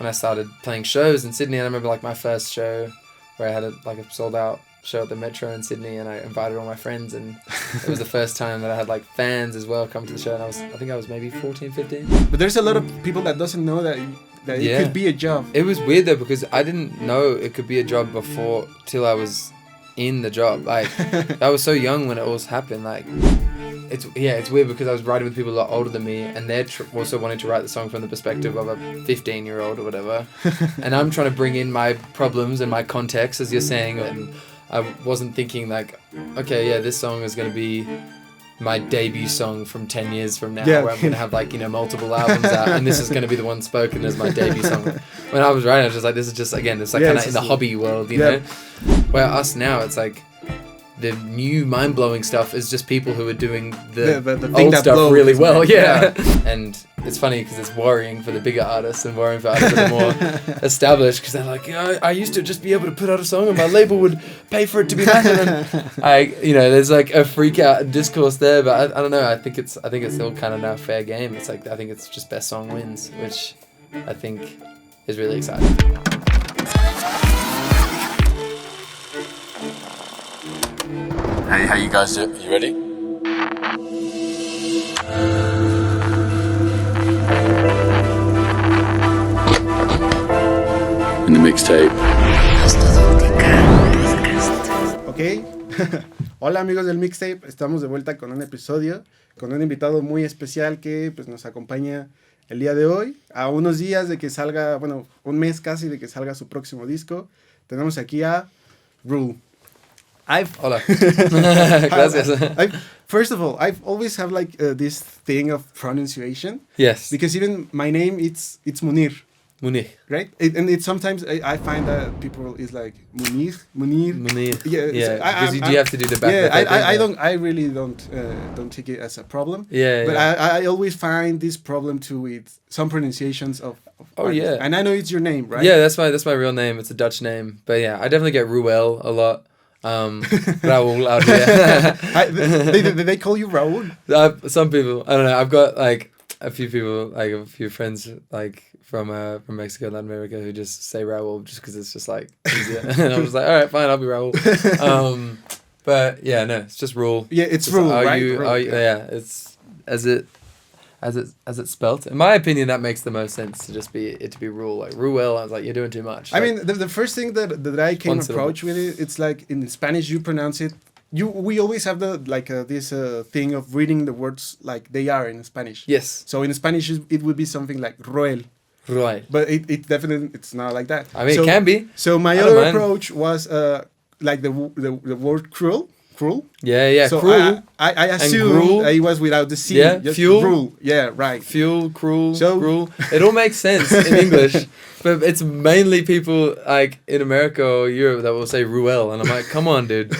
when I started playing shows in Sydney. And I remember like my first show where I had a sold out show at the Metro in Sydney, and I invited all my friends, and it was the first time that I had like fans as well come to the show, and I think I was maybe 14, 15. But there's a lot of people that doesn't know that it could be a job. It was weird though, because I didn't know it could be a job before till I was in the job. Like I was so young when it all happened. Like it's weird because I was writing with people a lot older than me, and they're also wanting to write the song from the perspective of a 15-year-old or whatever, and I'm trying to bring in my problems and my context, as you're saying, and I wasn't thinking like, okay, yeah, this song is going to be my debut song from 10 years from now, where I'm going to have like, multiple albums out, and this is going to be the one spoken as my debut song. When I was writing, I was just like, this is just, again, it's like kind of in the hobby world, you know? Where us now, it's like, the new mind-blowing stuff is just people who are doing the old stuff really well, And it's funny because it's worrying for the bigger artists and worrying for artists that are more established, because they're like, I used to just be able to put out a song and my label would pay for it to be mastered, and there's like a freak out discourse there, but I don't know. I think it's still kind of now fair game. It's like, I think it's just best song wins, which I think is really exciting. Hey, how you guys doing? You ready? In the mixtape. Ok. Hola amigos del Mixtape, estamos de vuelta con un episodio, con un invitado muy especial que pues nos acompaña el día de hoy, a unos días de que salga, bueno, un mes casi de que salga su próximo disco. Tenemos aquí a RUEL. Hola. Gracias. First of all, I've always have like this thing of pronunciation. Yes. Because even my name, it's Munir. Munir. Right? And it's sometimes I find that people is like Munir. Yeah. Because you do have to do the back. Yeah, I really don't take it as a problem. Yeah. But I always find this problem too with some pronunciations of artists. Yeah. And I know it's your name, right? Yeah, that's my real name. It's a Dutch name. But yeah, I definitely get RUEL a lot. Raul out here. Did they call you Raul? Some people, I don't know. I've got like a few people, like a few friends, like from Mexico and Latin America, who just say Raul just because it's just like easier. And I was like, all right, fine, I'll be Raul. But yeah, no, it's just RUEL. Yeah, it's RUEL, right? Yeah, it's as it's spelt. In my opinion, that makes the most sense to just be RUEL. Like RUEL, I was like, you're doing too much. I mean, the first thing that I came approach with it, it's like in Spanish you pronounce it. We always have this thing of reading the words like they are in Spanish. Yes. So in Spanish it would be something like RUEL. Right. But it definitely it's not like that. I mean, it can be. So my other approach was like the word cruel. Yeah. So cruel. I assumed it was without the C. Yeah. Just fuel. Rule. Yeah. Right. Fuel. Cruel. So, rule. It all makes sense in English, but it's mainly people like in America or Europe that will say RUEL, and I'm like, come on, dude.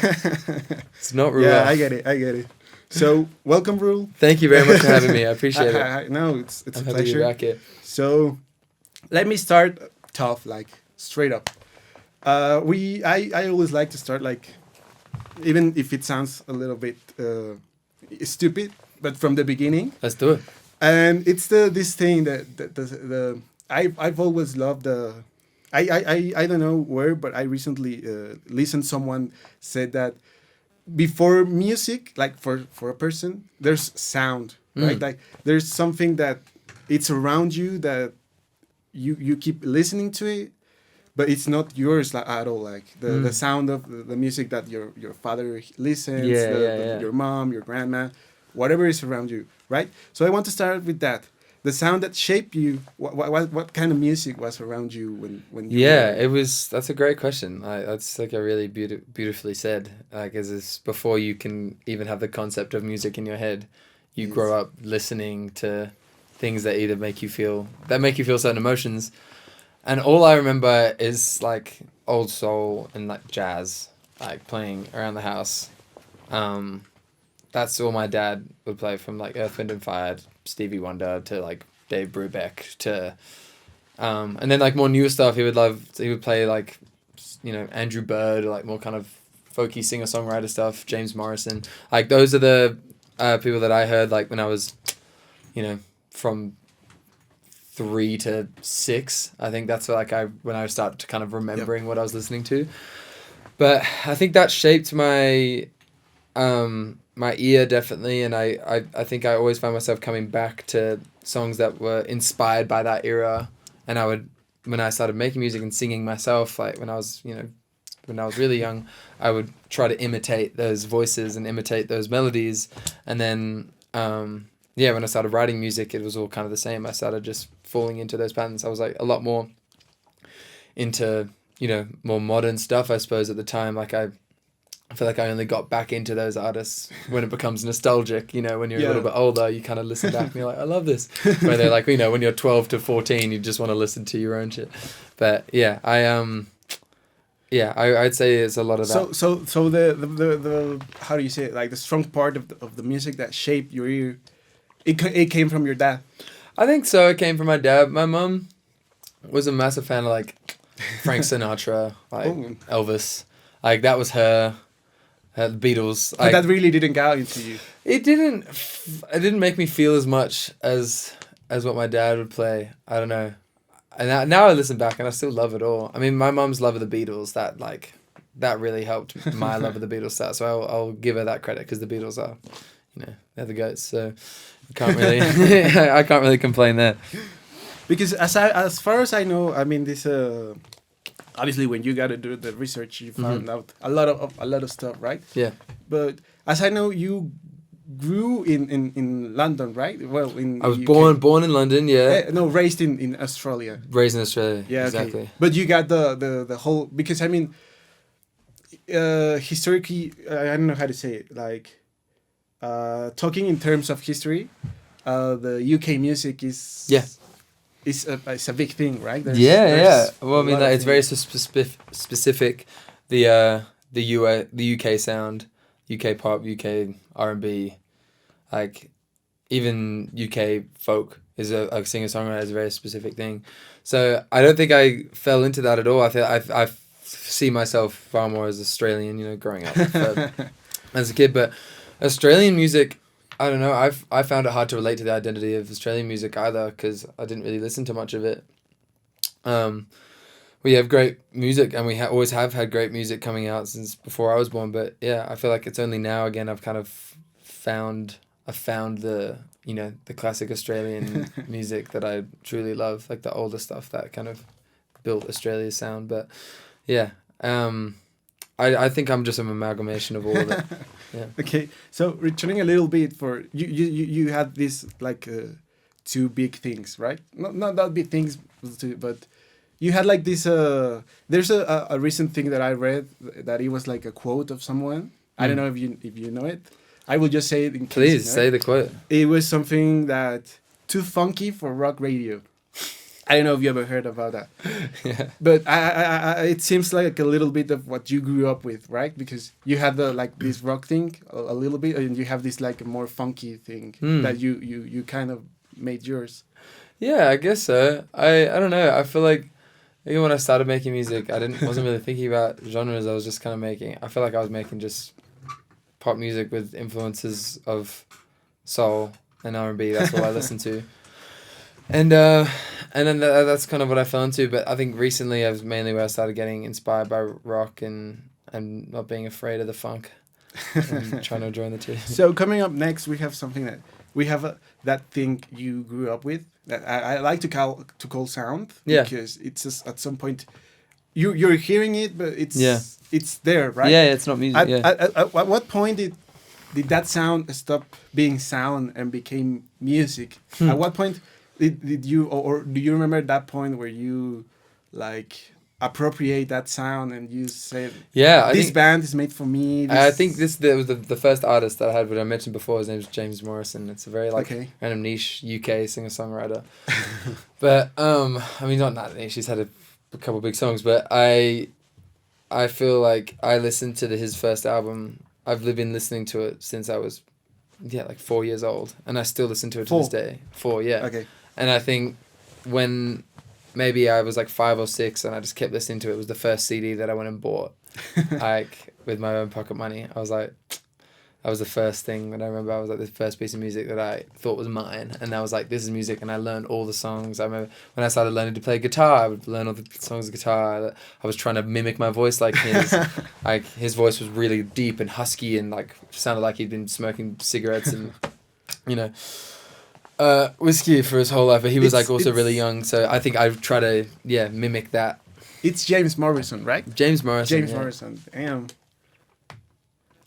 It's not RUEL. Yeah, I get it. So welcome, RUEL. Thank you very much for having me. I appreciate it. No, it's a pleasure. Happy to be back here. So let me start tough, like straight up. I always like to start like, even if it sounds a little bit stupid, but from the beginning. Let's do it. And it's this thing that I've always loved I don't know where, but I recently listened someone said that before music, like for a person, there's sound, right? Like there's something that it's around you that you keep listening to it, but it's not yours at all. Like the sound of the music that your father listens, your mom, your grandma, whatever is around you, right? So I want to start with that. The sound that shaped you. What kind of music was around you when you? Yeah, it was. That's a great question. That's like a really beautifully said. Like, as this before you can even have the concept of music in your head, you grow up listening to things that either make you feel certain emotions. And all I remember is like old soul and like jazz, like playing around the house. That's all my dad would play, from like Earth, Wind and Fire, Stevie Wonder to like Dave Brubeck to, and then like more newer stuff. He would play like, Andrew Bird, or like more kind of folky singer-songwriter stuff, James Morrison. Like those are the people that I heard like when I was, from 3 to 6. I think that's like when I start to kind of remembering what I was listening to. But I think that shaped my my ear definitely, and I think I always found myself coming back to songs that were inspired by that era, and I would, when I started making music and singing myself, like when I was really young, I would try to imitate those voices and imitate those melodies, and then when I started writing music, it was all kind of the same. I started just falling into those patterns. I was like a lot more into, more modern stuff, I suppose, at the time. Like I feel like I only got back into those artists when it becomes nostalgic, when you're a little bit older, you kind of listen back and you're like, I love this. Where they're like, when you're 12 to 14, you just want to listen to your own shit. But yeah, I'd say it's a lot of that. So the how do you say it? Like the strong part of the music that shaped your ear, it came from your dad. I think so. It came from my dad. My mom was a massive fan of like Frank Sinatra, like Elvis. Like that was her the Beatles. But that really didn't get into you. It didn't make me feel as much as what my dad would play. I don't know. And now I listen back and I still love it all. I mean, my mom's love of the Beatles, that really helped my love of the Beatles start. So I'll give her that credit, because the Beatles are, they're the goats. So I can't really complain there. Because as far as I know, I mean, this obviously when you got to do the research, you found out a lot of stuff, right? Yeah. But as I know, you grew in London, right? Well, I was born in London, yeah. No, raised in Australia. Raised in Australia, yeah, exactly. Okay. But you got the whole, because I mean, historically, I don't know how to say it, like, talking in terms of history, the UK music is... Yeah. It's a big thing, right? There's well, I mean, like, it's very specific. The UK sound, UK pop, UK R&B, like even UK folk is a singer-songwriter is a very specific thing. So I don't think I fell into that at all. I see myself far more as Australian, growing up as a kid. But Australian music, I don't know. I found it hard to relate to the identity of Australian music either, because I didn't really listen to much of it. We have great music, and we always have had great music coming out since before I was born. But yeah, I feel like it's only now again I've kind of found the the classic Australian music that I truly love, like the older stuff that kind of built Australia's sound. But yeah, I think I'm just an amalgamation of all of it. Yeah. Okay, so returning a little bit, for you had this like two big things, right? Not that big things, but you had like this. There's a recent thing that I read that it was like a quote of someone. I don't know if you know it. I will just say it in case. Please say the quote. It was something that too funky for rock radio. I don't know if you ever heard about that. Yeah. But I it seems like a little bit of what you grew up with, right? Because you had this rock thing a little bit, and you have this like a more funky thing that you kind of made yours. Yeah, I guess so. I don't know. I feel like even when I started making music, wasn't really thinking about genres. I was just kind of making. I feel like I was making just pop music with influences of soul and R&B. That's what I listened to. And then that's kind of what I fell into. But I think recently I was mainly where I started getting inspired by rock and not being afraid of the funk and trying to join the two. So coming up next, we have something that thing you grew up with that I like to call sound. Yeah. Because it's just at some point you're hearing it, but it's there, right? Yeah, it's not music. At what point did that sound stop being sound and became music? At what point did you or do you remember that point where you like appropriate that sound and you say, this band is made for me? I think was the first artist that I had, what I mentioned before. His name is James Morrison. It's a very random niche UK singer-songwriter. But I mean, not that niche. He's had a couple big songs, but I feel like I listened to his first album. I've been listening to it since I was 4 years old, and I still listen to it to this day. 4, yeah. Okay. And I think when maybe I was like 5 or 6 and I just kept listening to it, it was the first CD that I went and bought, like with my own pocket money. I was like, That was the first thing that I remember. I was like the first piece of music that I thought was mine, and I was like, this is music, and I learned all the songs. I remember when I started learning to play guitar, I would learn all the songs of guitar. I was trying to mimic my voice like his. Like his voice was really deep and husky, and like sounded like he'd been smoking cigarettes and, you know, whiskey for his whole life. But he was like also really young, so I think I try to mimic that. It's James Morrison, right? James Morrison. Morrison. Damn.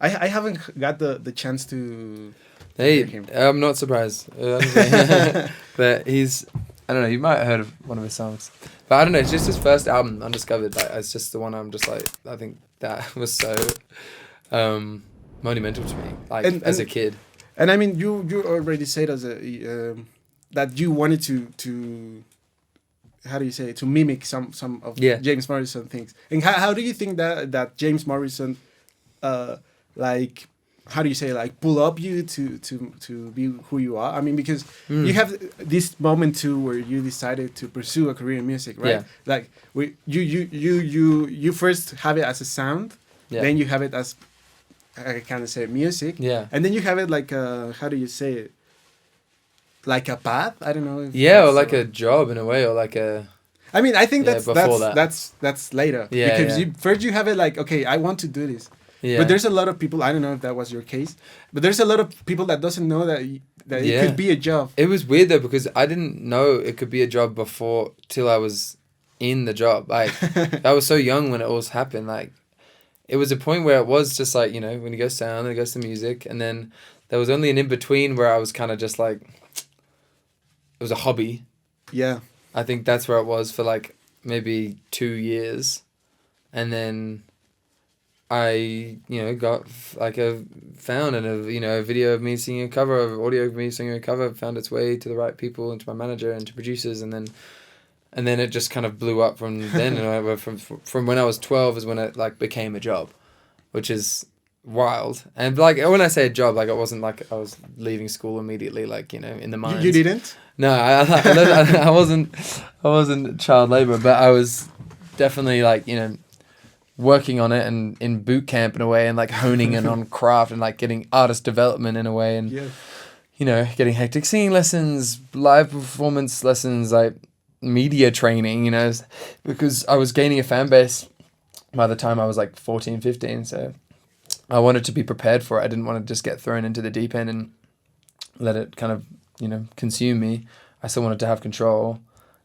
I haven't got the chance to hear him. I'm not surprised. But he's, I don't know, you might have heard of one of his songs. But I don't know, it's just his first album, Undiscovered. Like, it's just the one I'm just like, I think that was so monumental to me, like, as a kid. And I mean, you already said as a that you wanted to how do you say it, to mimic some of James Morrison things. And how do you think that James Morrison like, how do you say, like, pull up you to be who you are? I mean, because you have this moment too where you decided to pursue a career in music, right? Yeah. Like you first have it as a sound, then you have it as, I kind of say, music, and then you have it like how do you say it? Like a path? I don't know. Or like a job in a way, or like a. I mean, I think that's later. Because first you have it like, okay, I want to do this. Yeah. But there's a lot of people, I don't know if that was your case, but there's a lot of people that doesn't know that it could be a job. It was weird though, because I didn't know it could be a job till I was in the job. Like, I was so young when it all happened. Like, it was a point where it was just like, you know, when you go sound, then it goes to music, and then there was only an in-between where I was kind of just like, it was a hobby. Yeah. I think that's where it was for like maybe 2 years. And then I, you know, got like found a video of me singing a cover, of audio of me singing a cover, found its way to the right people and to my manager and to producers, and then it just kind of blew up from then. And from when I was 12 is when it like became a job, which is wild. And like when I say a job, like it wasn't like I was leaving school immediately, like, you know, in the mines. You didn't? No, I wasn't child labor, but I was definitely like, you know, working on it and in boot camp in a way, and like honing in on craft and like getting artist development in a way, and you know, getting hectic singing lessons, live performance lessons, like media training, you know, because I was gaining a fan base by the time I was like 14, 15. So I wanted to be prepared for it. I didn't want to just get thrown into the deep end and let it kind of, you know, consume me. I still wanted to have control.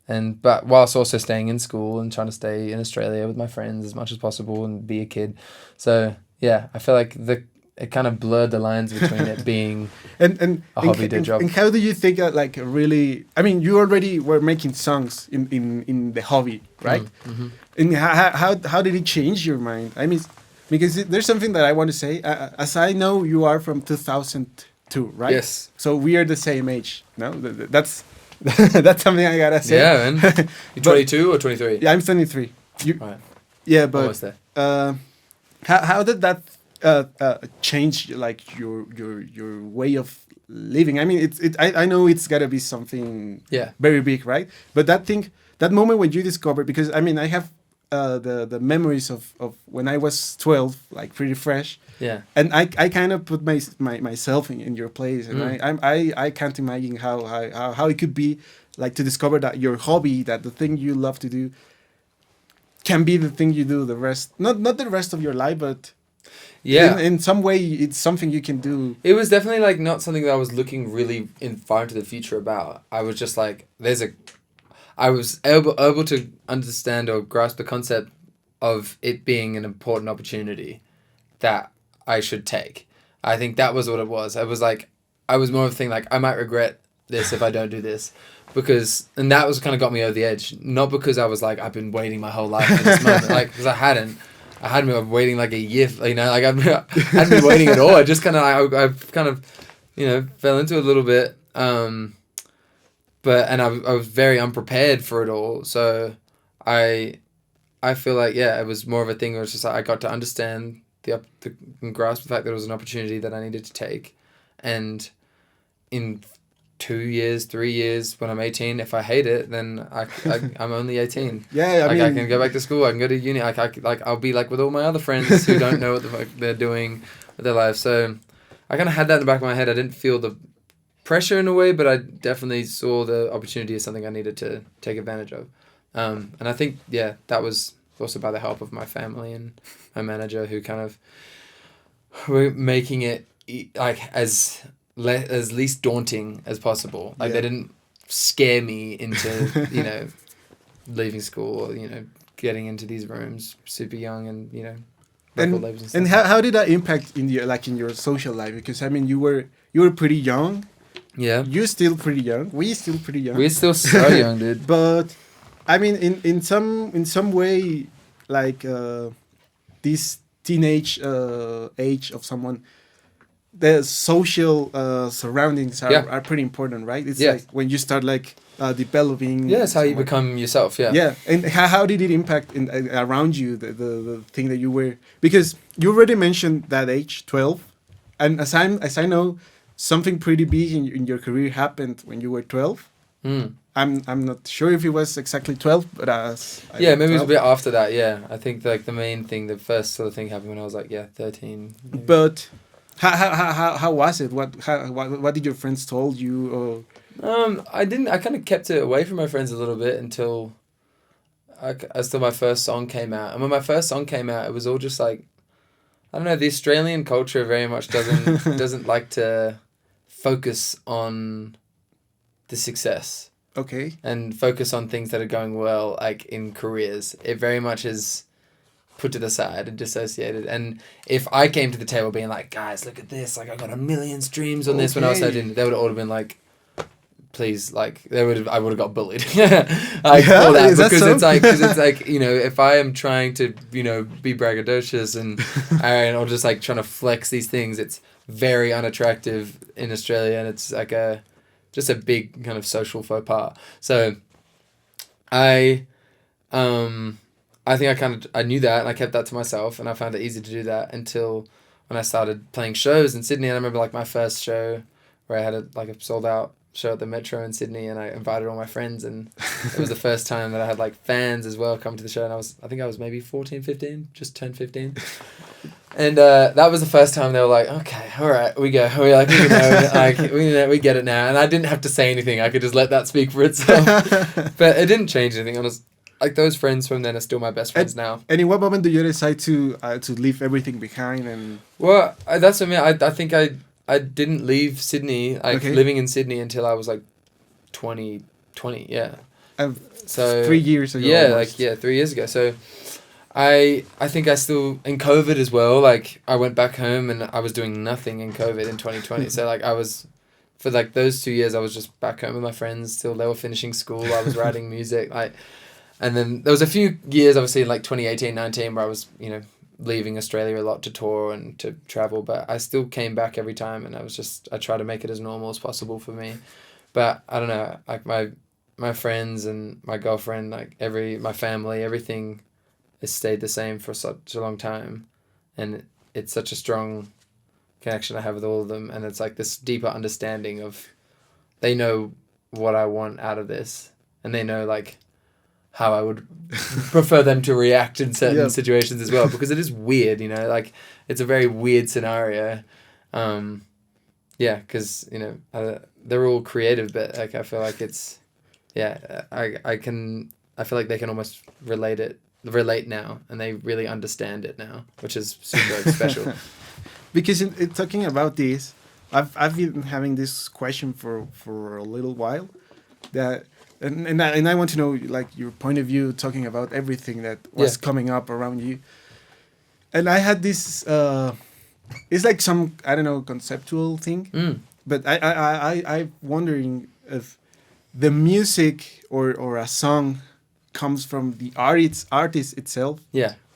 But whilst also staying in school and trying to stay in Australia with my friends as much as possible and be a kid. So yeah, I feel like it kind of blurred the lines between it being a hobby to job. And how do you think like really? I mean, you already were making songs in the hobby, right? Mm-hmm. And how did it change your mind? I mean, because there's something that I want to say. As I know, you are from 2002, right? Yes. So we are the same age. No, that's. That's something I gotta say. Yeah, man. You're 22 or 23? Yeah, I'm 23. Right. Yeah, but almost there. How did that change like your way of living? I mean, I know it's gotta be something very big, right? But that moment when you discovered, because I mean, I have the memories of when I was 12, like pretty fresh. Yeah. And I kind of put myself in your place, and I can't imagine how it could be like to discover that your hobby, that the thing you love to do, can be the thing you do the rest, not the rest of your life, but in some way it's something you can do. It was definitely like not something that I was looking really far into the future about. I was just like, I was able to understand or grasp the concept of it being an important opportunity that I should take. I think that was what it was. I was like, I was more of a thing like, I might regret this if I don't do this, and that was kind of got me over the edge. Not because I was like, I've been waiting my whole life for this moment, like, because I hadn't been waiting like a year, you know, like I hadn't been waiting at all. I just kind of, I kind of, you know, fell into it a little bit. But I was very unprepared for it all. So I feel like, it was more of a thing where it's just like I got to understand and grasp the fact that it was an opportunity that I needed to take. And in 2 years, 3 years, when I'm 18, if I hate it, then I'm only 18. Yeah, I mean, I can go back to school, I can go to uni, I'll be like with all my other friends who don't know what the fuck they're doing with their lives. So I kind of had that in the back of my head. I didn't feel the pressure in a way, but I definitely saw the opportunity as something I needed to take advantage of. And I think, that was also by the help of my family and my manager, who kind of were making it like as least daunting as possible. Like they didn't scare me into, leaving school or, getting into these rooms super young and, And how did that impact in your social life? Because I mean, you were pretty young. Yeah. You're still pretty young. We're still pretty young. We're still so young, dude. But I mean, in some way, like this teenage age of someone, the social surroundings are pretty important, right? It's like when you start like developing. Yeah, it's how you become yourself. Yeah. Yeah, and how did it impact around you the thing that you were? Because you already mentioned that age, 12, and as I know, something pretty big in your career happened when you were 12. I'm not sure if it was exactly 12, but maybe it was a bit after that. Yeah, I think like the first sort of thing happened when I was like 13. Maybe. But how was it? What did your friends told you? Or I kind of kept it away from my friends a little bit until my first song came out. And when my first song came out, it was all just like, I don't know, the Australian culture very much doesn't like to focus on the success. Okay. And focus on things that are going well, like in careers. It very much is put to the side and dissociated. And if I came to the table being like, guys, look at this, like I got 1 million streams on this when I was 13, they would have all been like, please, like I would have got bullied. Like all that, because it's like if I am trying to be braggadocious and or just like trying to flex these things, it's very unattractive in Australia, and it's like just a big kind of social faux pas. So I think I knew that, and I kept that to myself, and I found it easy to do that until when I started playing shows in Sydney. And I remember like my first show where I had a sold out show at the Metro in Sydney, and I invited all my friends, and it was the first time that I had like fans as well come to the show, and I think I was maybe 14, 15, just turned 15. And that was the first time they were like, okay, all right, we go. We're like, we get it now. And I didn't have to say anything. I could just let that speak for itself. But it didn't change anything. Honestly. Like those friends from then are still my best friends now. And in what moment do you decide to leave everything behind? And well, that's what I mean. I think I didn't leave Sydney, living in Sydney until I was like 20, yeah. So 3 years ago. Yeah, almost. 3 years ago. So I think I still, in COVID as well, like I went back home and I was doing nothing in COVID in 2020. So like I was, for like those 2 years, I was just back home with my friends till they were finishing school. I was writing music, and then there was a few years, obviously, in like 2018, 19, where I was, leaving Australia a lot to tour and to travel, but I still came back every time, and I tried to make it as normal as possible for me. But I don't know, like my friends and my girlfriend, like my family, everything has stayed the same for such a long time, and it's such a strong connection I have with all of them, and it's like this deeper understanding of, they know what I want out of this, and they know like how I would prefer them to react in certain situations as well, because it is weird, like it's a very weird scenario. Because they're all creative, but like I feel like it's I feel like they can almost relate now, and they really understand it now, which is super special. Because in talking about this, I've been having this question for a little while, that and I want to know like your point of view, talking about everything that was coming up around you. And I had this it's like some, I don't know, conceptual thing, but I'm wondering if the music or a song comes from the artist itself,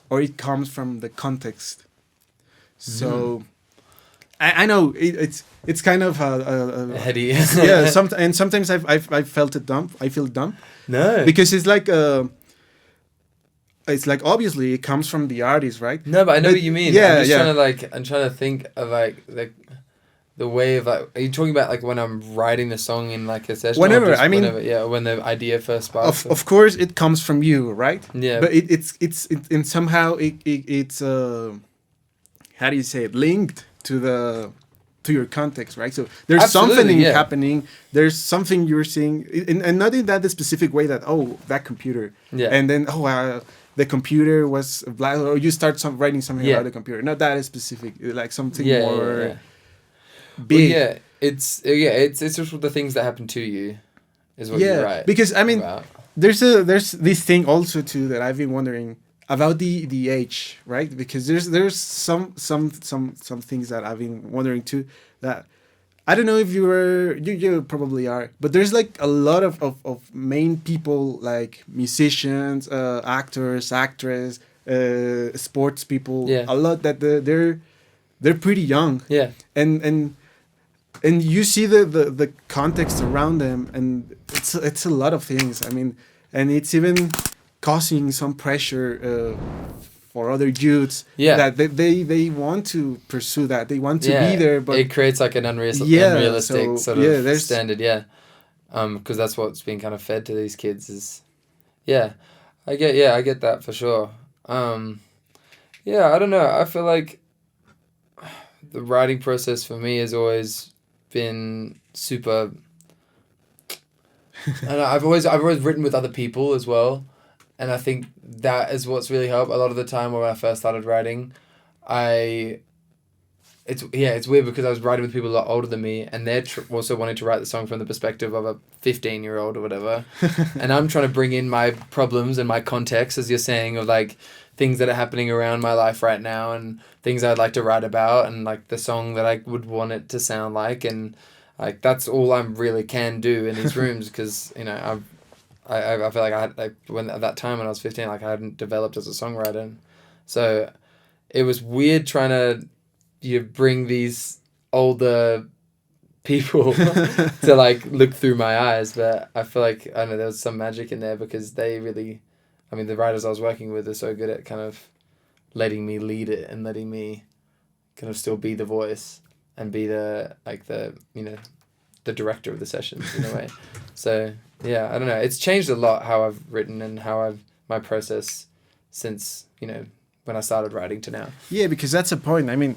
or it comes from the context. So I know it's kind of heady. Yeah. Sometimes I felt it dumb. I feel dumb. No, because it's like obviously it comes from the artist, right? No, but I know what you mean. Yeah, I'm trying to think of like the way of like. Are you talking about like when I'm writing the song in like a session? Whenever, when the idea first sparks. Of course, it comes from you, right? Yeah. But it's and somehow it's how do you say it, linked to to your context, right? So there's Absolutely, something yeah. happening. There's something you're seeing, and not in that specific way that that computer, Yeah. and then the computer was black, or you start writing something Yeah. about the computer. Not that specific, like something Yeah, more yeah, yeah. big. Well, yeah, it's just the things that happen to you, is what you write. Because I mean, about. there's this thing also too that I've been wondering about the age, right? Because there's some things that I've been wondering too, that I don't know if you probably are, but there's like a lot of main people, like musicians, actors, actress, sports people, Yeah. a lot that they're pretty young. Yeah. And you see the context around them, and it's a lot of things. I mean, and it's even causing some pressure for other youths, that they want to pursue that, they want to be there, but it creates like an unrealistic sort of standard, because that's what's being kind of fed to these kids is, I get that for sure. I don't know, I feel like the writing process for me has always been super, and I've always written with other people as well. And I think that is what's really helped. A lot of the time when I first started writing, it's weird because I was writing with people a lot older than me, and they're also wanting to write the song from the perspective of a 15-year-old or whatever. And I'm trying to bring in my problems and my context, as you're saying, of like things that are happening around my life right now and things I'd like to write about and like the song that I would want it to sound like. And like that's all I really can do in these rooms, because, you know, I feel like I had, like, when at that time when I was 15, like I hadn't developed as a songwriter, so it was weird trying to bring these older people to like look through my eyes. But I feel like, I don't know, there was some magic in there because they really, I mean, the writers I was working with are so good at kind of letting me lead it and letting me kind of still be the voice and be the the director of the sessions in a way. So yeah, I don't know. It's changed a lot how I've written and how my process since, when I started writing to now. Yeah, because that's a point. I mean,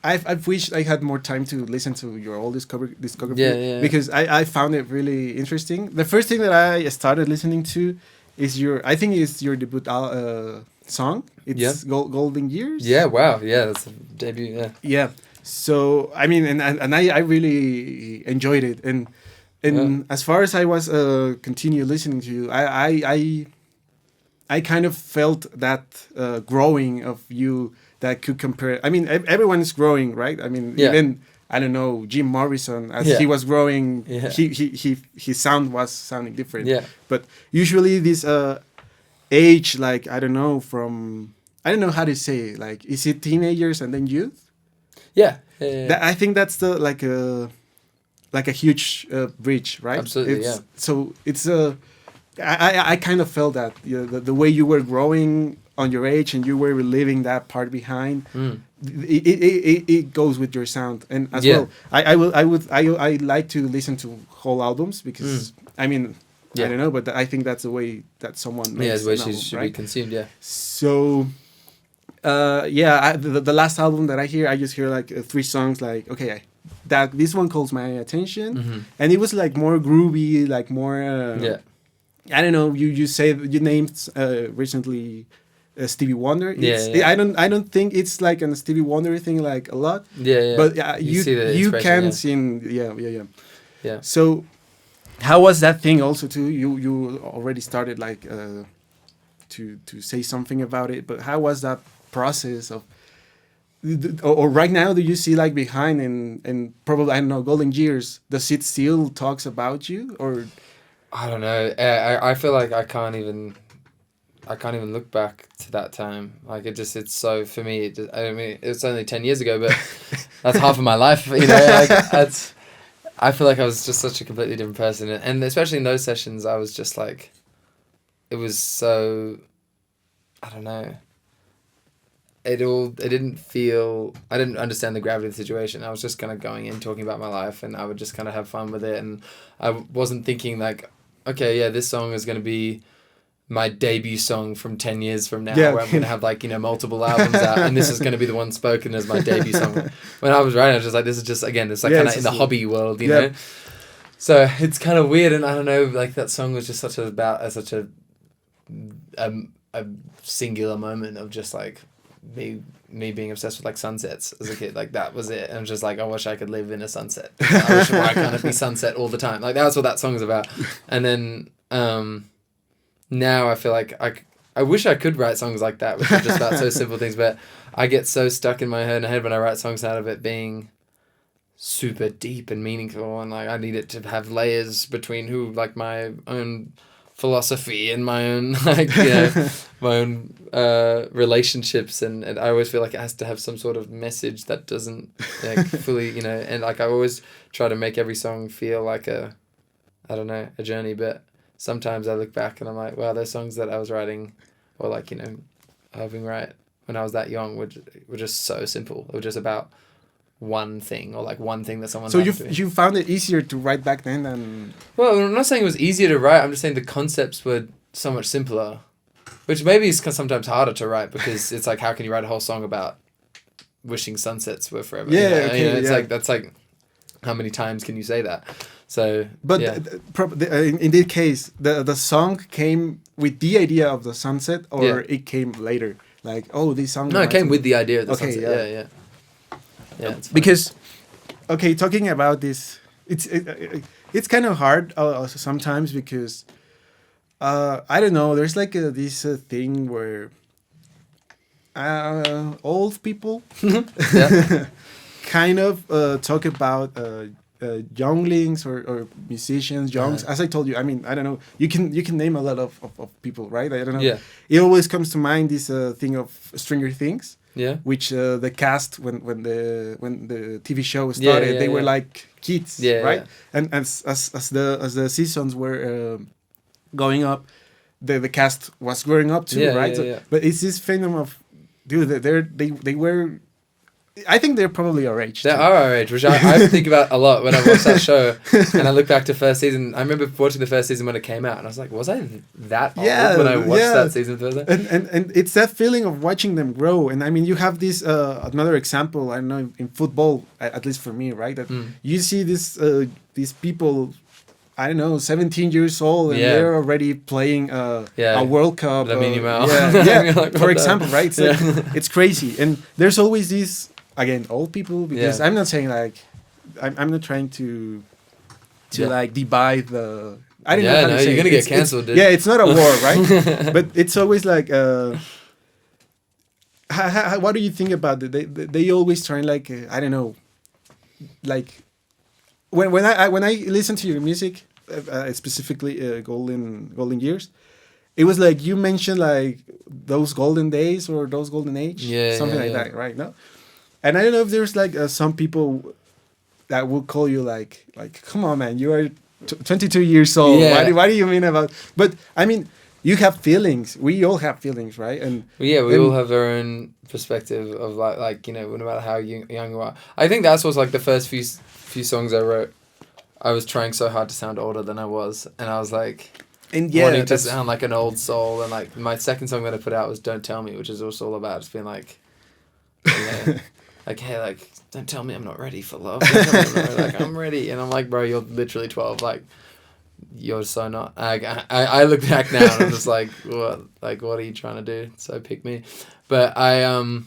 I've wished I had more time to listen to your old discography. Yeah. Because I found it really interesting. The first thing that I started listening to is your debut song. It's Golden Years. Yeah, wow. Yeah, that's a debut, yeah. Yeah. So, I mean, and I really enjoyed it. And as far as I was continue listening to you, I kind of felt that growing of you that could compare. I mean, everyone is growing, right? I mean, even, I don't know, Jim Morrison, as he was growing, his sound was sounding different. Yeah. But usually this age, like, I don't know how to say it. Like, is it teenagers and then youth? Yeah. I think that's the like a huge bridge, right? Absolutely, So it's I kind of felt that the way you were growing on your age and you were reliving that part behind, it goes with your sound. And as well, I like to listen to whole albums because I mean, I don't know, but I think that's the way that someone makes the way an album, should right? be consumed. Yeah. So. The last album that I hear, I just hear like 3 songs. Like, okay, this one calls my attention, and it was like more groovy, like more. I don't know. You named recently Stevie Wonder. I don't think it's like a Stevie Wonder thing like a lot. Yeah. But you can sing. Yeah. So, how was that thing also too? You already started like to say something about it, but how was that process of, or right now, do you see like behind and probably, I don't know, Golden Years, does it still talks about you, or? I don't know. I feel like I can't even look back to that time. Like it's so, for me, I mean, it's only 10 years ago, but that's half of my life, Like, I feel like I was just such a completely different person, and especially in those sessions, I was just like, it was so, I don't know. I didn't understand the gravity of the situation. I was just kind of going in, talking about my life, and I would just kind of have fun with it. And I wasn't thinking like, okay, yeah, this song is going to be my debut song from 10 years from now, Yeah. where I'm going to have like, multiple albums out, and this is going to be the one spoken as my debut song. When I was writing, I was just like, this is just, again, it's like kind of in the hobby world, you know? So it's kind of weird, and I don't know, like that song was just such a singular moment of just like me being obsessed with like sunsets as a kid. Like that was it. And I'm just like, I wish I could live in a sunset. I wish why can't it be sunset all the time? Like that's what that song is about. And then now I feel like I wish I could write songs like that, which are just about so simple things, but I get so stuck in my head when I write songs out of it being super deep and meaningful, and like I need it to have layers between like my own philosophy and my own my own relationships, and I always feel like it has to have some sort of message that doesn't like fully and like I always try to make every song feel like a journey, but sometimes I look back and I'm like, wow, those songs that I was writing or like helping write when I was that young were just so simple. It was just about one thing, or like one thing that someone. So you found it easier to write back then than. Well, I'm not saying it was easier to write. I'm just saying the concepts were so much simpler, which maybe is sometimes harder to write because it's like, how can you write a whole song about wishing sunsets were forever? Yeah, okay, it's like that's like, how many times can you say that? So, but in this case, the song came with the idea of the sunset, or it came later. Like, oh, this song. No, it came with the idea of the sunset. Yeah. Yeah, because, okay, talking about this, it's kind of hard also sometimes because, I don't know, there's like this thing where old people kind of talk about younglings or musicians, youngs. As I told you, I mean, I don't know, you can name a lot of people, right? I don't know. Yeah. It always comes to mind this thing of Stranger Things. Yeah. Which the cast when the TV show started, they were like kids, right? Yeah. And as the seasons were going up, the cast was growing up too, right? So, but it's this phenomenon of, dude, they were. I think they're probably our age. They are our age, which I think about a lot when I watch that show. And I look back to first season. I remember watching the first season when it came out, and I was like, was I that old when I watched that season first? And it's that feeling of watching them grow. And I mean, you have this another example. I don't know, in football, at least for me, right? That you see these people, I don't know, 17 years old, and they're already playing a World Cup. Like, for example, right? It's like, it's crazy. And there's always these. Again, old people, because I'm not saying like, I'm not trying to like divide the. I don't know how to say. You're gonna get cancelled, dude. Yeah, it's not a war, right? But it's always like, what do you think about it? They always try like I don't know, like when I listen to your music, specifically Golden Years. It was like you mentioned like those golden days or those golden age, something like that, right? No. And I don't know if there's like some people that will call you like come on, man, you are 22 years old. Yeah. What do you mean about? But I mean, you have feelings. We all have feelings, right? And we all have our own perspective of like no matter how young you are. I think that's what's like the first few songs I wrote. I was trying so hard to sound older than I was, and I was like. And wanting to sound like an old soul, and like my second song that I put out was "Don't Tell Me," which is also all about just being like. Like, hey, like, don't tell me I'm not ready for love. Like, I'm ready. And I'm like, bro, you're literally 12. Like, you're so not. I look back now and I'm just like, what? Like, what are you trying to do? So pick me. But I don't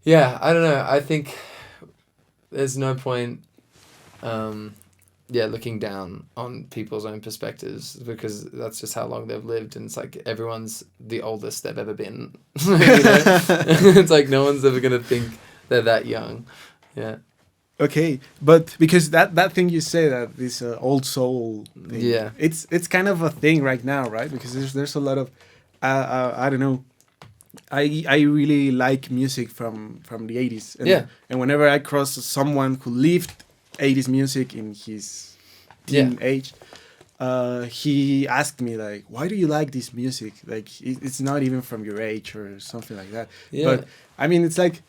know. I think there's no point, looking down on people's own perspectives because that's just how long they've lived, and it's like everyone's the oldest they've ever been. It's like no one's ever gonna think they're that young. Yeah. Okay, but because that thing you say, that this old soul thing, it's kind of a thing right now, right? Because there's a lot of I don't know. I really like music from the 80s. And whenever I cross someone who lived 80s music in his teen age, he asked me like, why do you like this music? Like it's not even from your age or something like that. But I mean, it's like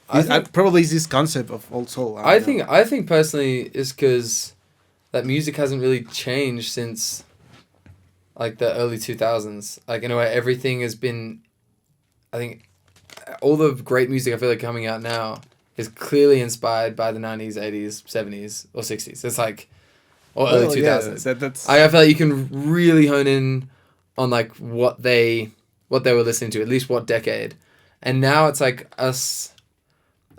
probably it's this concept of old soul. I think personally it's because that music hasn't really changed since like the early 2000s. Like in a way, everything has been, I think, all the great music I feel like coming out now is clearly inspired by the 90s, 80s, 70s, or 60s. It's like, or early 2000s. That's I feel like you can really hone in on like what they were listening to, at least what decade. And now it's like us,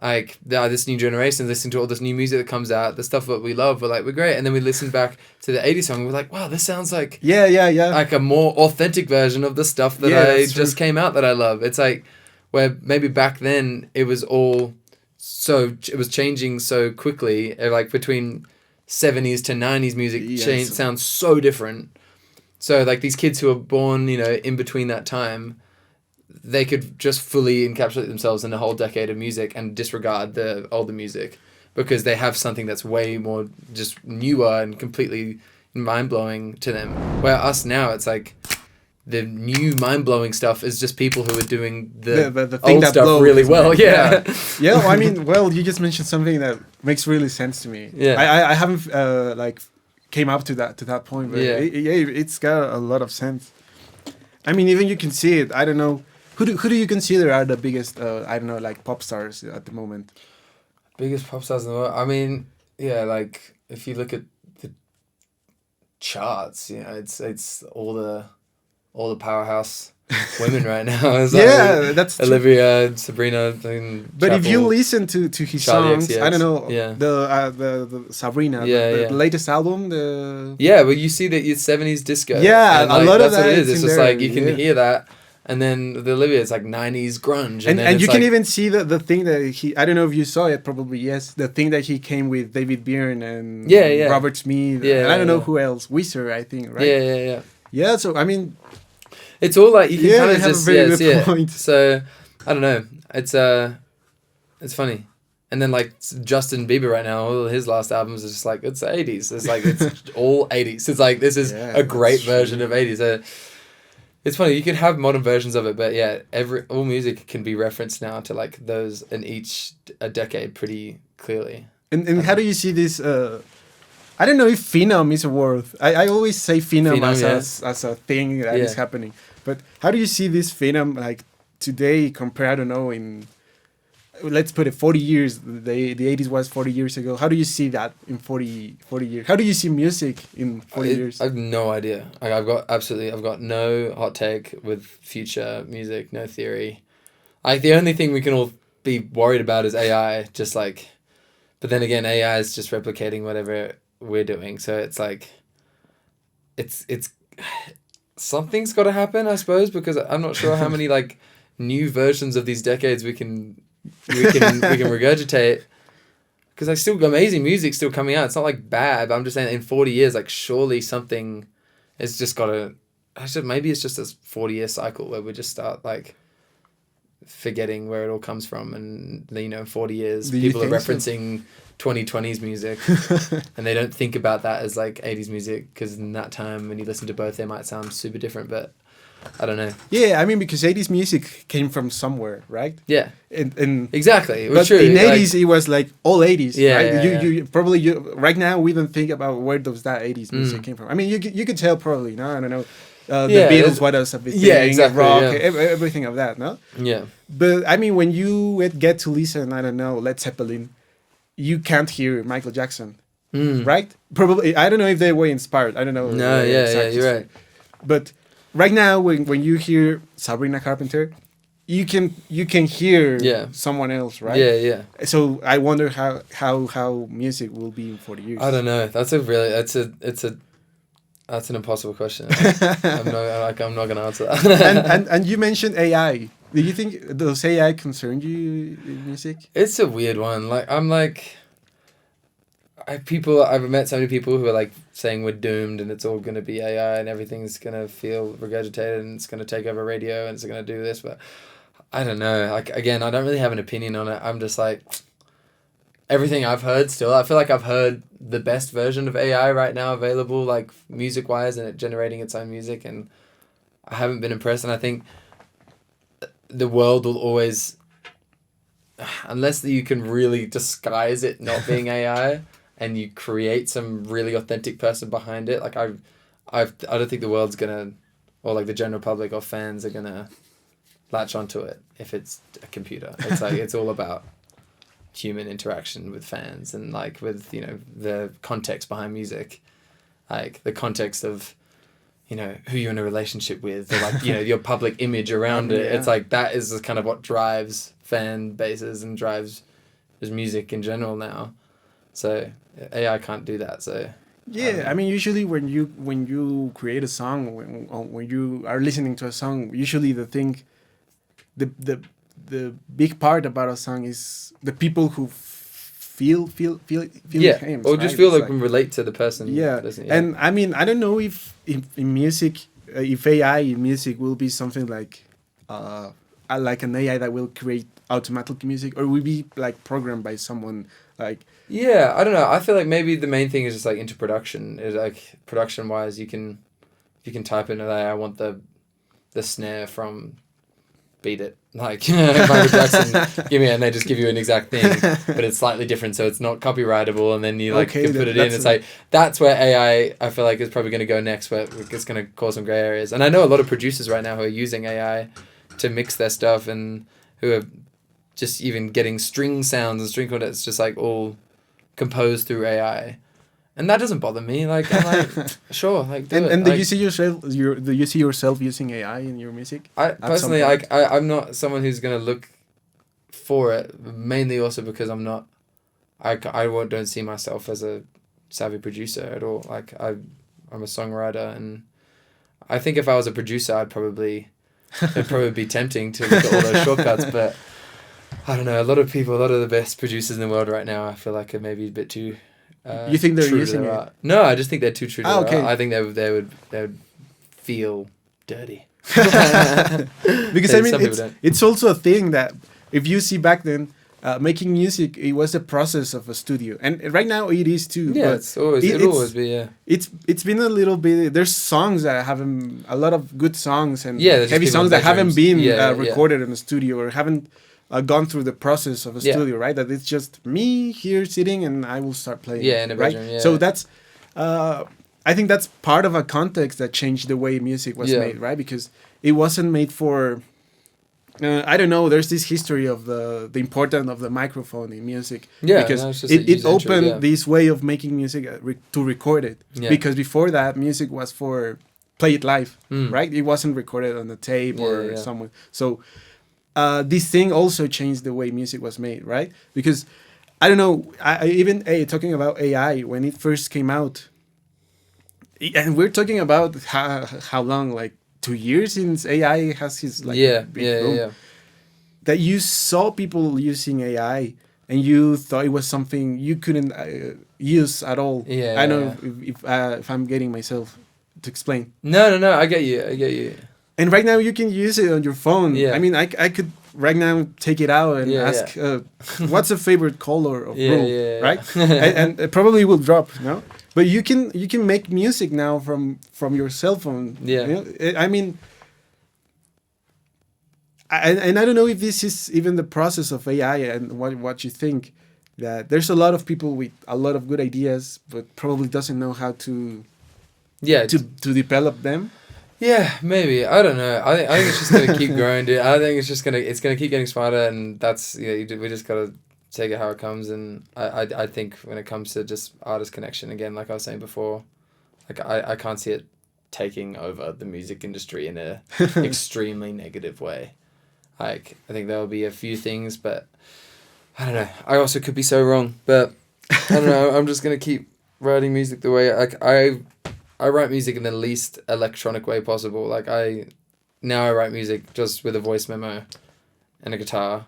like this new generation listening to all this new music that comes out, the stuff that we love, we're great. And then we listen back to the 80s song, we're like, wow, this sounds like yeah. like a more authentic version of the stuff that I just came out that I love. It's like where maybe back then it was changing so quickly, like between 70s to 90s music sounds so different. So like these kids who are born, in between that time, they could just fully encapsulate themselves in a whole decade of music and disregard the older music because they have something that's way more just newer and completely mind-blowing to them. Where us now, it's like the new mind-blowing stuff is just people who are doing the thing old that stuff blows, really well. right? Yeah. Yeah, well, I mean, you just mentioned something that makes really sense to me. Yeah. I haven't came up to that point, but it's got a lot of sense. I mean, even you can see it. I don't know. Who do you consider are the biggest, like pop stars at the moment? Biggest pop stars in the world? I mean, yeah, like if you look at the charts, it's all the powerhouse women right now. It's like that's true. Olivia, Sabrina, but if you listen to his Charlie songs, XCX, I don't know, yeah. the Sabrina, the latest album, well, you see that it's 70s disco. Yeah, and, a lot of that's what that it is. is It's in just there, like you can hear that. And then the Olivia, it's like 90s grunge. And you can even see the thing that he, I don't know if you saw it, probably yes, the thing that he came with David Byrne and Robert Smith, and I don't know who else, Weezer, I think, right? Yeah. Yeah, so I mean... It's all like, you can kind of have just a very good point. So, I don't know. It's funny. And then like Justin Bieber right now, all his last albums are just like, it's the 80s. It's like, it's all 80s. It's like, this is a great version of 80s. It's funny, you could have modern versions of it, but all music can be referenced now to like those in a decade pretty clearly. And how do you see this? I don't know if phenom is a word. I always say phenom as a thing that is happening. But how do you see this phenom like today compared, I don't know, in, let's put it 40 years, the 80s was 40 years ago. How do you see that in 40 years? How do you see music in 40 years? I have no idea. Like I've got no hot take with future music, no theory. Like the only thing we can all be worried about is AI, just like, but then again, AI is just replicating whatever we're doing. So it's like, it's something's got to happen, I suppose, because I'm not sure how many like new versions of these decades we can regurgitate, because there's still amazing music still coming out. It's not like bad, but I'm just saying in 40 years, like surely something has just got to, maybe it's just a 40-year cycle where we just start like forgetting where it all comes from, and 40 years people are referencing 2020s music and they don't think about that as like 80s music, because in that time when you listen to both they might sound super different, but I don't know. Yeah, I mean, because 80s music came from somewhere, right? Yeah. And exactly. It was but true. In 80s, it was like all 80s, yeah, right? Yeah, you probably, right now, we don't think about where that 80s music came from. I mean, you could tell probably, no? I don't know. The Beatles, what else? Exactly. Rock, everything of that, no? Yeah. But, I mean, when you get to listen, I don't know, Led Zeppelin, you can't hear Michael Jackson, right? Probably, I don't know if they were inspired. I don't know. No, you're right. But right now, when you hear Sabrina Carpenter, you can hear someone else, right? Yeah. So I wonder how music will be in 40 years. I don't know. That's an impossible question. I'm not gonna answer that. and you mentioned AI. Do you think does AI concern you in music? It's a weird one. Like I've met so many people who are like saying we're doomed and it's all gonna be AI and everything's gonna feel regurgitated and it's gonna take over radio and it's gonna do this, but I don't know. Like again, I don't really have an opinion on it. I'm just like, everything I've heard still, I feel like I've heard the best version of AI right now available, like music wise, and it generating its own music, and I haven't been impressed. And I think the world will always, unless you can really disguise it not being AI and you create some really authentic person behind it, like I don't think the world's gonna, or like the general public or fans are gonna latch onto it if it's a computer. It's like it's all about human interaction with fans and like with, you know, the context behind music, like the context of, you know, who you're in a relationship with, or like, you know, your public image around it. It's like that is kind of what drives fan bases and drives just music in general now. So AI can't do that. So yeah, I mean, usually when you create a song, when you are listening to a song, usually the big part about a song is the people who feel him, or right? just feel It's like we relate to the person. Yeah. And I mean, I don't know if in music, if AI in music will be something like an AI that will create automatic music, or will be like programmed by someone like. Yeah, I don't know. I feel like maybe the main thing is just like into production. Is like production wise, you can type in I want the snare from Beat It, like Michael Jackson, give me it, and they just give you an exact thing, but it's slightly different, so it's not copyrightable, and then you like can put it in. It's like that's where AI I feel like is probably going to go next, where it's going to cause some gray areas. And I know a lot of producers right now who are using AI to mix their stuff, and who are just even getting string sounds and string chords. It's just like all composed through AI, and that doesn't bother me. Like I'm like sure, like do it. And like, do you see yourself using AI in your music? I personally like I'm not someone who's gonna look for it, mainly also because I'm not. I don't see myself as a savvy producer at all. Like I'm a songwriter, and I think if I was a producer, it'd probably be tempting to look at all those shortcuts, but. I don't know. A lot of the best producers in the world right now, I feel like are maybe a bit too. You think they're using it? Art. No, I just think they're too true to their okay. art. I think they would feel dirty. Because I mean, it's also a thing that if you see back then, making music, it was a process of a studio, and right now it is too. Yeah, but it'll always be. Yeah, it's been a little bit. There's songs that haven't a lot of good songs and yeah, heavy songs that haven't been recorded in a studio or haven't. Gone through the process of a studio, right? That it's just me here sitting and I will start playing. Yeah, in a bedroom, right? So that's, I think that's part of a context that changed the way music was made, right? Because it wasn't made for, I don't know, there's this history of the importance of the microphone in music. Yeah, because it opened this way of making music to record it. Yeah. Because before that, music was for play it live, right? It wasn't recorded on a tape or somewhere. So, this thing also changed the way music was made, right? Because I don't know, talking about AI when it first came out, and we're talking about how long, like 2 years since AI has his like big boom, that you saw people using AI and you thought it was something you couldn't use at all. Yeah, I don't know if I'm getting myself to explain. No, I get you. And right now you can use it on your phone. Yeah. I mean, I could right now take it out and ask, what's a favorite color of blue, right? and it probably will drop, no? But you can make music now from your cell phone. Yeah. You know? I mean, and I don't know if this is even the process of AI and what you think, that there's a lot of people with a lot of good ideas, but probably doesn't know how to to develop them. Yeah, maybe. I don't know. I think it's just gonna keep growing, dude. I think it's gonna keep getting smarter, and that's we just gotta take it how it comes. And I think when it comes to just artist connection, again, like I was saying before, like I can't see it taking over the music industry in a extremely negative way. Like I think there will be a few things, but I don't know. I also could be so wrong, but I don't know. I'm just gonna keep writing music the way I write music in the least electronic way possible. Like I write music just with a voice memo and a guitar,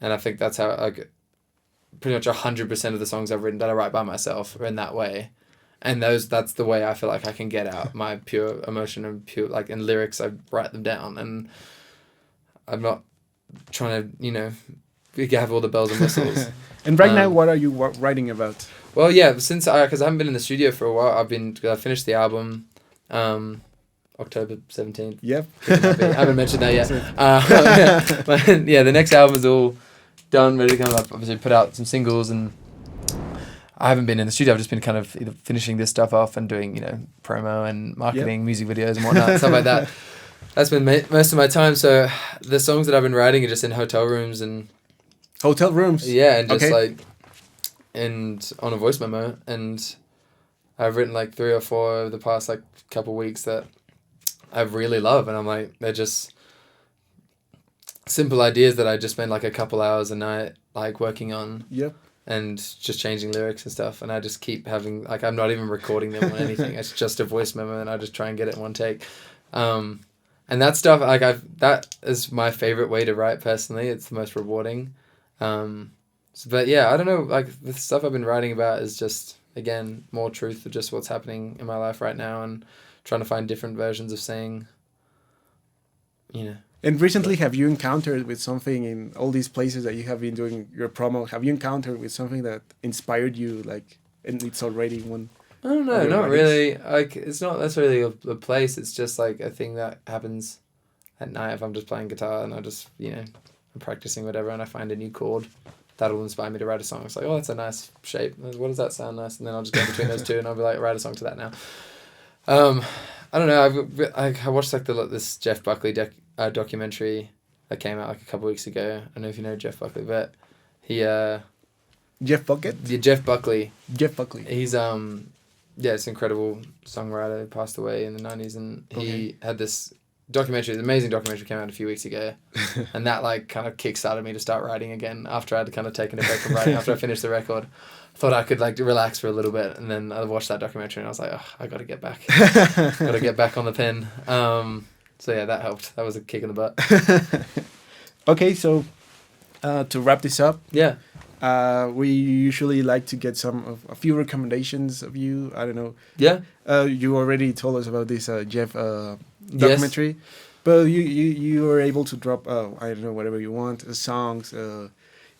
and I think that's how pretty much 100% of the songs I've written that I write by myself are in that way, and that's the way I feel like I can get out my pure emotion and pure like in lyrics. I write them down, and I'm not trying to have all the bells and whistles. And right now, what are you writing about? Well, yeah, because I haven't been in the studio for a while. I finished the album, October 17th. Yep. I haven't mentioned that yet. But the next album is all done, ready to come up. Obviously, put out some singles, and I haven't been in the studio. I've just been kind of either finishing this stuff off and doing, promo and marketing, music videos and whatnot, stuff like that. That's been most of my time. So the songs that I've been writing are just in hotel rooms and... Hotel rooms? Yeah, and just and on a voice memo. And I've written 3 or 4 over the past couple weeks that I really love. And I'm they're just simple ideas that I just spend a couple hours a night working on. Yep. And just changing lyrics and stuff, and I just keep having I'm not even recording them or anything. It's just a voice memo, and I just try and get it in one take. And that stuff that is my favorite way to write personally. It's the most rewarding. But yeah, I don't know. The stuff I've been writing about is just again more truth of just what's happening in my life right now, and trying to find different versions of saying. And recently, have you encountered with something in all these places that you have been doing your promo? Have you encountered with something that inspired you, and it's already one? I don't know, not really. It's not necessarily a place. It's just a thing that happens at night if I'm just playing guitar and I just, I'm practicing whatever and I find a new chord that'll inspire me to write a song. It's oh, that's a nice shape. What does that sound nice? And then I'll just go between those two and I'll be write a song to that now. I don't know. I watched this Jeff Buckley documentary that came out a couple weeks ago. I don't know if you know Jeff Buckley, but he Jeff Bucket? Yeah, Jeff Buckley. Jeff Buckley. He's it's an incredible songwriter. He passed away in the 90s, and he had this documentary, an amazing documentary came out a few weeks ago, and that kind of kickstarted me to start writing again after I'd kind of taken a break from writing after I finished the record. Thought I could relax for a little bit, and then I watched that documentary and I was I got to get back. Got to get back on the pen. So yeah, that helped. That was a kick in the butt. Okay, so to wrap this up, we usually like to get a few recommendations of you. I don't know. Yeah. You already told us about this Jeff documentary, yes. But you were able to drop I don't know, whatever you want, songs,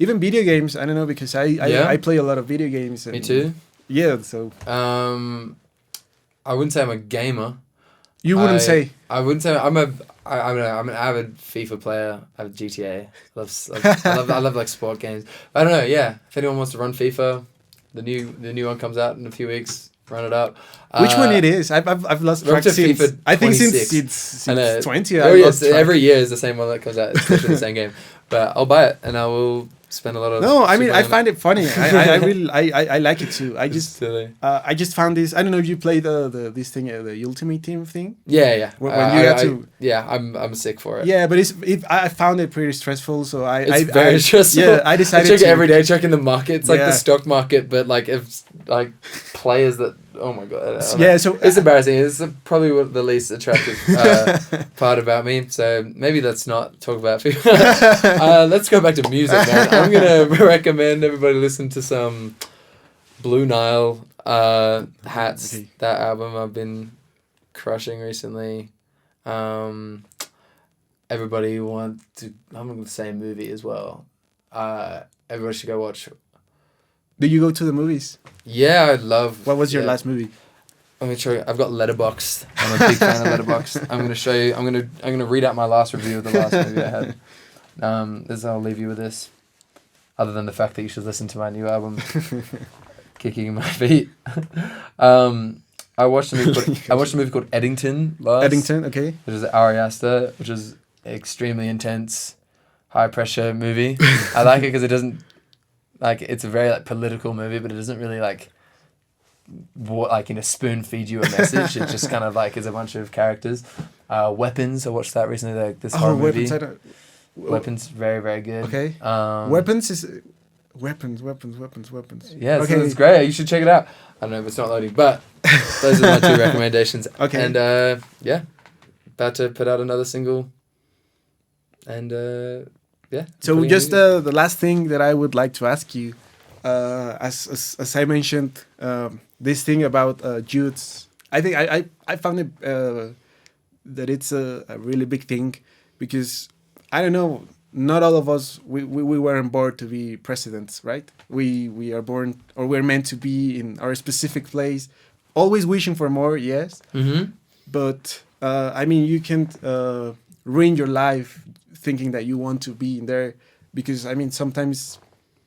even video games. I don't know, because I play a lot of video games. And, me too. Yeah. So. I wouldn't say I'm a gamer. You wouldn't say. I wouldn't say I'm an avid FIFA player. I have GTA. I love sport games. But I don't know. Yeah, if anyone wants to run FIFA, the new one comes out in a few weeks. Run it up. Which one it is? I've lost track since. FIFA I think since 20. Oh yes, every year is the same one that comes out. It's literally the same game. But I'll buy it and I will spend a lot of. No, I mean I find it funny. I really I like it too. I just found this. I don't know if you play this thing, the Ultimate Team thing. Yeah. When you have to. I'm sick for it. Yeah, but I found it pretty stressful. So it's very stressful. Yeah, I decided. I check it every day. Checking the market. It's the stock market, but if players that. Oh my god! Yeah, so it's embarrassing. It's probably the least attractive part about me. So maybe let's not talk about people. Let's go back to music, man. I'm gonna recommend everybody listen to some Blue Nile Hats. Okay. That album I've been crushing recently. Everybody want to. I'm gonna say movie as well. Everybody should go watch. Do you go to the movies? Yeah, I love. What was your last movie? I'm gonna show you. I've got Letterboxd. I'm a big fan of Letterboxd. I'm gonna show you. I'm gonna read out my last review of the last movie I had. I'll leave you with this. Other than the fact that you should listen to my new album, Kicking My Feet. I watched a movie called Eddington last. Eddington, okay. Which is Ari Aster, which is an extremely intense, high pressure movie. I like it because it doesn't. It's a very political movie, but it doesn't really spoon feed you a message. It just kind of is a bunch of characters. Weapons, I watched that recently. This horror movie. Weapons, very very good. Okay. Weapons is weapons. Yeah, okay. So it's great. You should check it out. I don't know if it's not loading, but those are my 2 recommendations. Okay. And about to put out another single. And yeah. So just the last thing that I would like to ask you, as I mentioned, this thing about youths, I think I found it that it's a really big thing, because I don't know, not all of us we weren't born to be presidents, right? We are born, or we're meant to be in our specific place, always wishing for more, yes. Mm-hmm. But I mean, you can't ruin your life thinking that you want to be in there, because I mean sometimes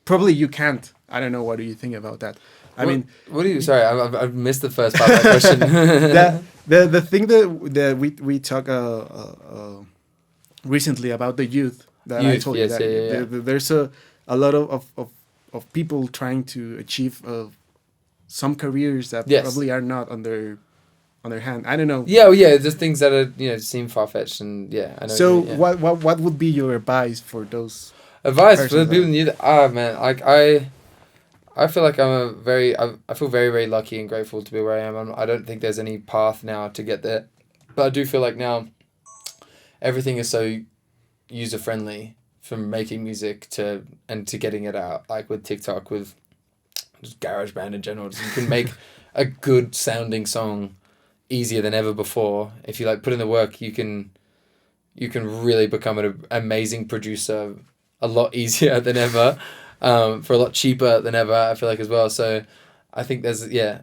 probably you can't. I don't know, what do you think about that? I mean, what do you? Sorry, I've missed the first part of that question. the thing that we talk recently about the youth that I told you yes, that there's a lot of people trying to achieve some careers that probably are not on their hand. I don't know. Yeah, just things that are seem far fetched, and I know. So what would be your advice for those? Advice for the people new man, like I feel like I feel very, very lucky and grateful to be where I am. I don't think there's any path now to get there, but I do feel like now everything is so user friendly, from making music to getting it out, like with TikTok, with just GarageBand in general. You can make a good sounding song easier than ever before. If you put in the work, you can really become an amazing producer a lot easier than ever, for a lot cheaper than ever, I feel like, as well. So I think there's a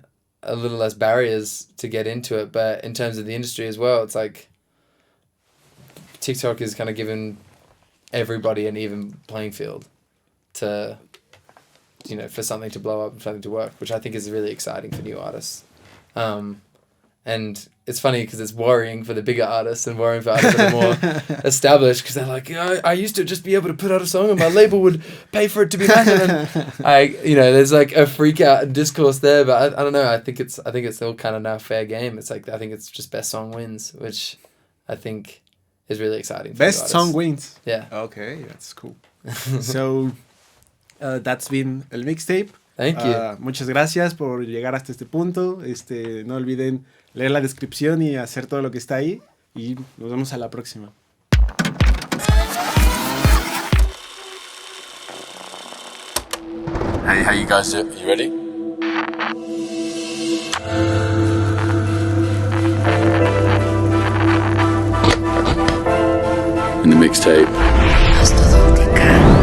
little less barriers to get into it. But in terms of the industry as well, it's like TikTok is kind of given everybody an even playing field to for something to blow up and something to work, which I think is really exciting for new artists. And it's funny because it's worrying for the bigger artists and worrying for artists that are more established, because they're like, I used to just be able to put out a song and my label would pay for it to be mastered. And there's like a freak out and discourse there, but I don't know. I think it's still kind of now fair game. It's like, I think it's just best song wins, which I think is really exciting. Best song wins. Yeah. Okay, that's cool. So that's been elMixTape. Thank you. Muchas gracias por llegar hasta este punto. No olviden leer la descripción y hacer todo lo que está ahí. Y nos vemos a la próxima. Hey, how you guys doing? You ready? In the mixtape. Es todo lo que cambia.